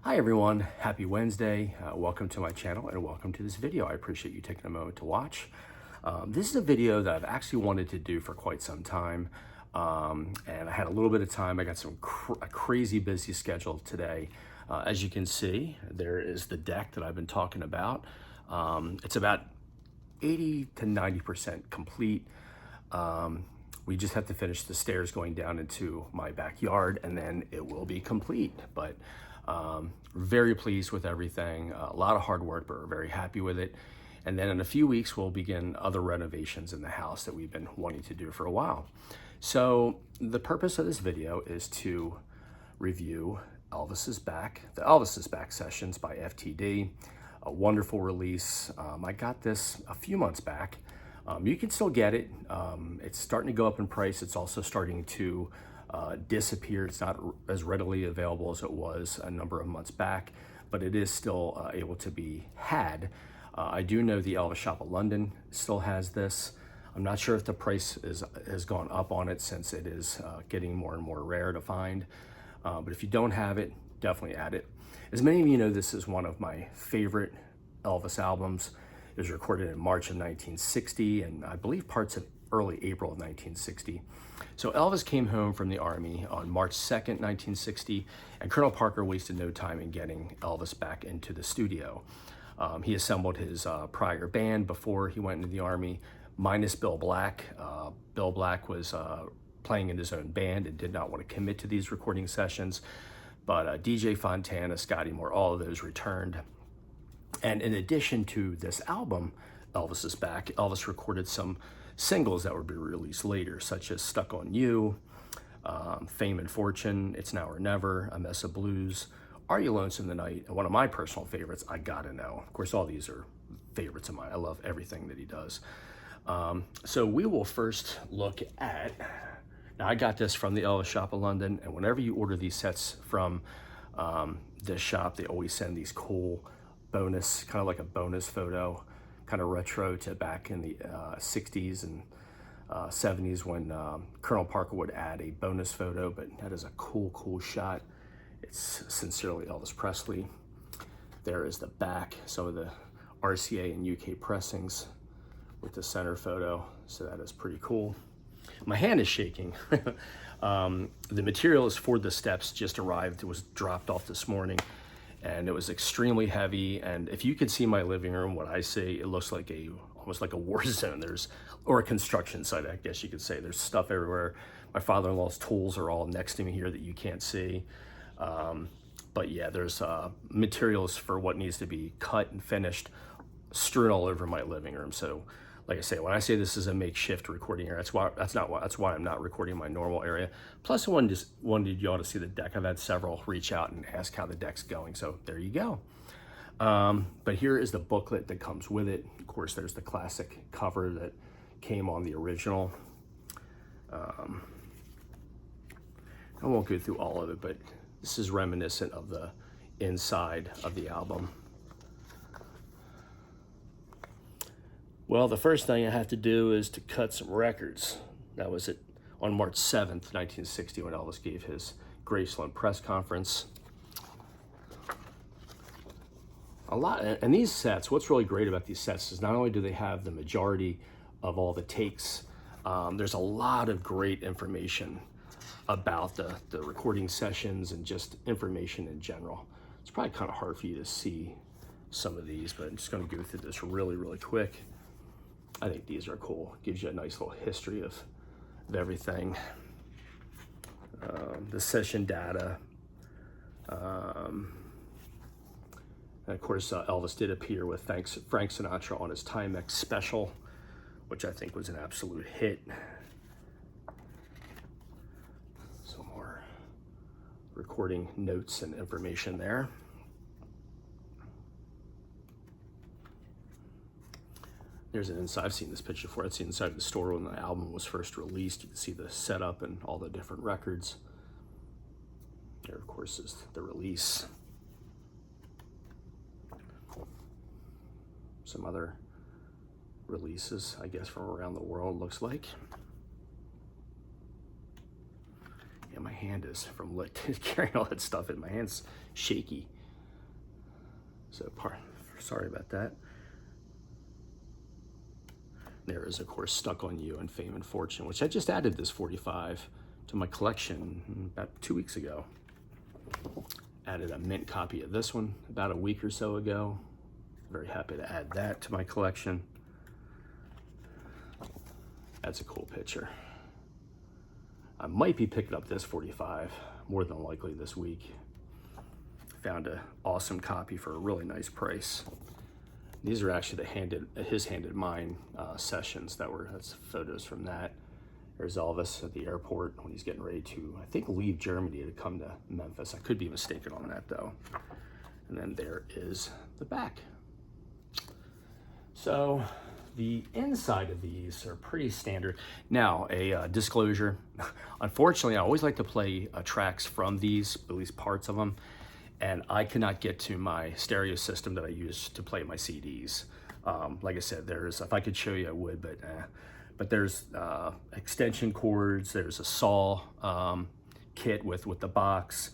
Hi everyone, happy Wednesday. Welcome to my channel and welcome to this video. I appreciate you taking a moment to watch. This is a video that I've actually wanted to do for quite some time. And I had a little bit of time. I got a crazy busy schedule today. As you can see, there is the deck that I've been talking about. It's about 80 to 90% complete. We just have to finish the stairs going down into my backyard and then it will be complete. But very pleased with everything. A lot of hard work, but we're very happy with it. And then in a few weeks, we'll begin other renovations in the house that we've been wanting to do for a while. So the purpose of this video is to review Elvis Is Back, the Elvis Is Back Sessions by FTD. A wonderful release. I got this a few months back. You can still get it. It's starting to go up in price. It's also starting to disappear. It's not as readily available as it was a number of months back, but it is still able to be had. I do know the Elvis Shop of London still has this. I'm not sure if the price has gone up on it since it is getting more and more rare to find. But if you don't have it, definitely add it. As many of you know, this is one of my favorite Elvis albums. It was recorded in March of 1960 and I believe parts of early April of 1960. So Elvis came home from the Army on March 2nd, 1960, and Colonel Parker wasted no time in getting Elvis back into the studio. He assembled his prior band before he went into the Army, minus Bill Black. Bill Black was playing in his own band and did not want to commit to these recording sessions, but DJ Fontana, Scotty Moore, all of those returned. And in addition to this album, Elvis Is Back, Elvis recorded some singles that would be released later, such as Stuck on You, Fame and Fortune, It's Now or Never, A Mess of Blues, Are You Lonesome Tonight, and one of my personal favorites, I Gotta Know. Of course, all these are favorites of mine. I love everything that he does. So we will first look at, now I got this from the Elvis Shop of London, and whenever you order these sets from this shop, they always send these cool bonus, kind of like a bonus photo, kind of retro to back in the 60s and 70s when Colonel Parker would add a bonus photo, but that is a cool shot. It's sincerely Elvis Presley. There is the back, some of the RCA and UK pressings with the center photo, so that is pretty cool. My hand is shaking. The material is for the steps just arrived. It was dropped off this morning and it was extremely heavy. And if you could see my living room, what I say, it looks like almost like a war zone. Or a construction site, I guess you could say. There's stuff everywhere. My father-in-law's tools are all next to me here that you can't see. But yeah, there's materials for what needs to be cut and finished strewn all over my living room. So like I say, when I say this is a makeshift recording area, that's why I'm not recording in my normal area. Plus, I wanted you all to see the deck. I've had several reach out and ask how the deck's going, so there you go. But here is the booklet that comes with it. Of course, there's the classic cover that came on the original. I won't go through all of it, but this is reminiscent of the inside of the album. Well, the first thing I have to do is to cut some records. That was it on March 7th, 1960, when Elvis gave his Graceland press conference. And these sets, what's really great about these sets is not only do they have the majority of all the takes, there's a lot of great information about the recording sessions and just information in general. It's probably kind of hard for you to see some of these, but I'm just going to go through this really quick. I think these are cool. Gives you a nice little history of everything. The session data. And of course, Elvis did appear with Frank Sinatra on his Timex special, which I think was an absolute hit. Some more recording notes and information there. There's an inside. I've seen this picture before. I've seen inside the store when the album was first released. You can see the setup and all the different records. There, of course, is the release. Some other releases, I guess, from around the world, looks like. Yeah, my hand is from carrying all that stuff in. My hand's shaky. So sorry about that. There is, of course, Stuck on You and Fame and Fortune, which I just added this 45 to my collection about 2 weeks ago. Added a mint copy of this one about a week or so ago. Very happy to add that to my collection. That's a cool picture. I might be picking up this 45 more than likely this week. Found an awesome copy for a really nice price. These are actually his handed mine sessions that's photos from that. There's Elvis at the airport when he's getting ready to, I think, leave Germany to come to Memphis. I could be mistaken on that though. And then there is the back. So the inside of these are pretty standard. Now, a disclosure. Unfortunately, I always like to play tracks from these, at least parts of them, and I cannot get to my stereo system that I use to play my CDs. Like I said, if I could show you, I would, but there's extension cords, there's a saw kit with the box,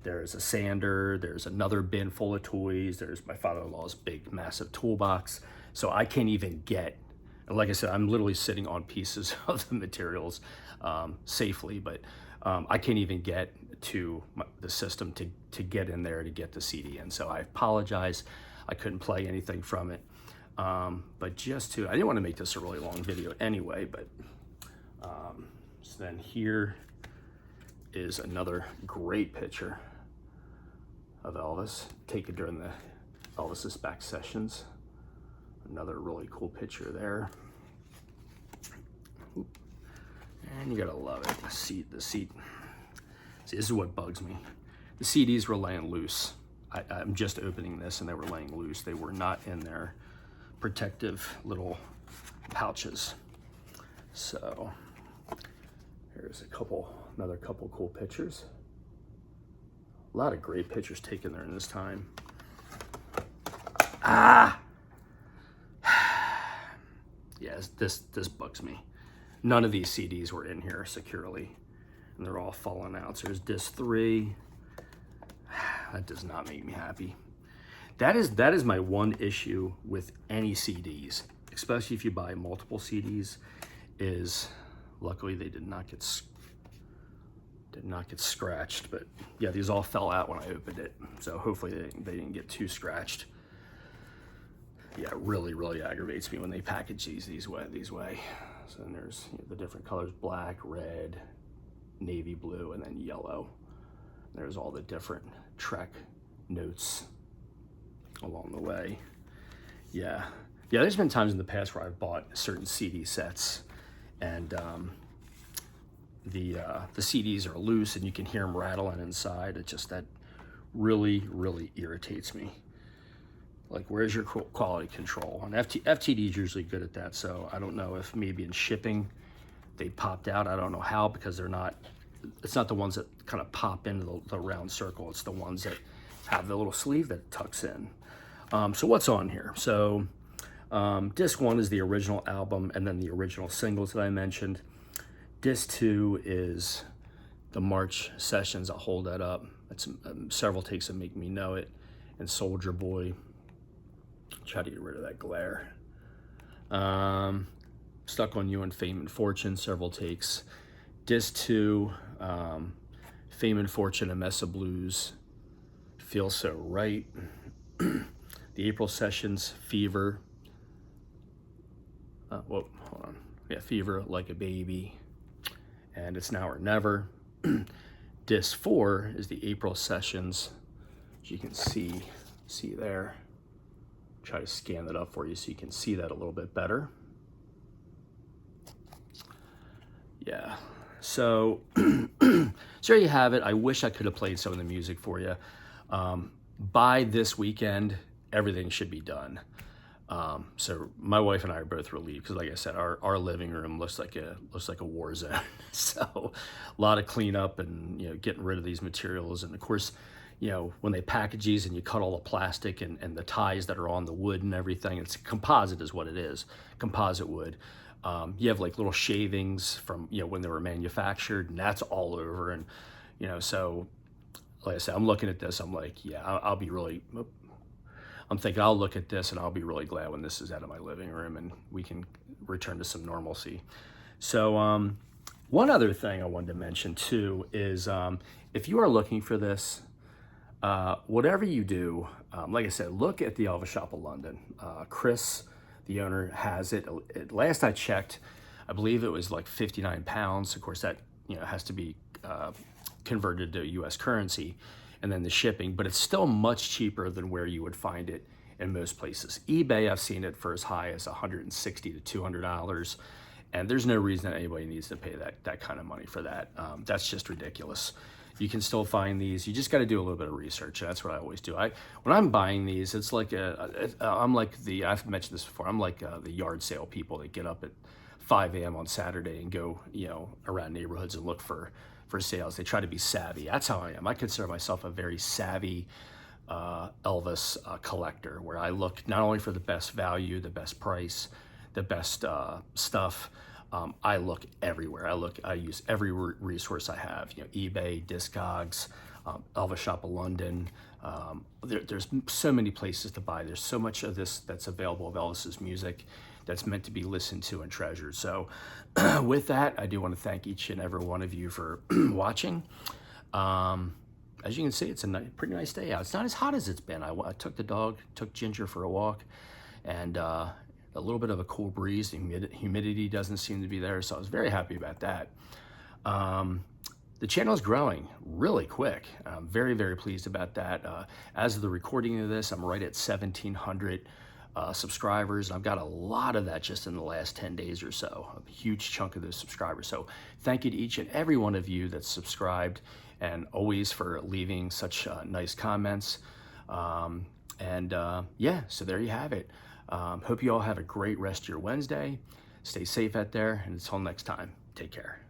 there's a sander, there's another bin full of toys, there's my father-in-law's big, massive toolbox. So I can't even get, like I said, I'm literally sitting on pieces of the materials safely, but I can't even get to the system to get in there to get the CD in. So I apologize, I couldn't play anything from it. But I didn't want to make this a really long video anyway, but so then here is another great picture of Elvis, taken during the Elvis Is Back Sessions. Another really cool picture there. And you gotta love it, the seat. See, this is what bugs me. The CDs were laying loose. I'm just opening this and they were laying loose. They were not in their protective little pouches. So here's another couple cool pictures. A lot of great pictures taken there in this time. Yes, this bugs me. None of these CDs were in here securely, and they're all falling out. So there's disc 3. That does not make me happy. That is my one issue with any CDs, especially if you buy multiple CDs, is luckily they did not get scratched. But yeah, these all fell out when I opened it, so hopefully they didn't get too scratched. Yeah, it really aggravates me when they package these way. So then there's the different colors: black, red, navy blue, and then yellow. There's all the different Trek notes along the way. Yeah, there's been times in the past where I've bought certain CD sets and the CDs are loose and you can hear them rattling inside. It just, that really irritates me. Like, where's your quality control? And FTD is usually good at that, so I don't know if maybe in shipping they popped out. I don't know how, because it's not the ones that kind of pop into the round circle. It's the ones that have the little sleeve that tucks in. So what's on here? So disc 1 is the original album and then the original singles that I mentioned. Disc 2 is the March sessions. I'll hold that up. That's several takes that make me know it. And Soldier Boy. Try to get rid of that glare. Stuck on You and Fame and Fortune, several takes. Disc 2, Fame and Fortune, A Mess of Blues, Feel So Right. The April sessions, Fever. Hold on. Yeah, Fever, Like a Baby, and It's Now or Never. Disc 4 is the April sessions, as you can see there. Try to scan that up for you so you can see that a little bit better. Yeah, so there you have it. I wish I could have played some of the music for you. By this weekend, everything should be done. So my wife and I are both relieved because, like I said, our living room looks like a war zone. So a lot of cleanup and getting rid of these materials. And of course, when they package these and you cut all the plastic and the ties that are on the wood and everything, it's composite is what it is, composite wood. You have like little shavings from when they were manufactured, and that's all over. And so like I said, I'm looking at this, I'm like, yeah, I'll be really I'm thinking I'll look at this and I'll be really glad when this is out of my living room and we can return to some normalcy. So one other thing I wanted to mention too is if you are looking for this, whatever you do, like I said, look at the Elvis Shop of London. Chris, the owner, has it. Last I checked, I believe it was like 59 pounds. Of course, that has to be converted to U.S. currency, and then the shipping. But it's still much cheaper than where you would find it in most places. eBay, I've seen it for as high as $160 to $200, and there's no reason that anybody needs to pay that kind of money for that. That's just ridiculous. You can still find these. You just got to do a little bit of research. That's what I always do. When I'm buying these, it's like I've mentioned this before. I'm like the yard sale people that get up at 5 a.m. on Saturday and go, around neighborhoods and look for sales. They try to be savvy. That's how I am. I consider myself a very savvy Elvis collector, where I look not only for the best value, the best price, the best stuff. I look everywhere. I use every resource I have. eBay, Discogs, Elvis Shop of London. There's so many places to buy. There's so much of this that's available of Elvis's music that's meant to be listened to and treasured. So with that, I do want to thank each and every one of you for watching. As you can see, it's a pretty nice day out. It's not as hot as it's been. I took Ginger for a walk, and a little bit of a cool breeze. The humidity doesn't seem to be there, so I was very happy about that. The channel is growing really quick. I'm very, very pleased about that. As of the recording of this, I'm right at 1,700 subscribers. I've got a lot of that just in the last 10 days or so, a huge chunk of those subscribers. So thank you to each and every one of you that's subscribed, and always for leaving such nice comments. Yeah, so there you have it. Hope you all have a great rest of your Wednesday. Stay safe out there, and until next time, take care.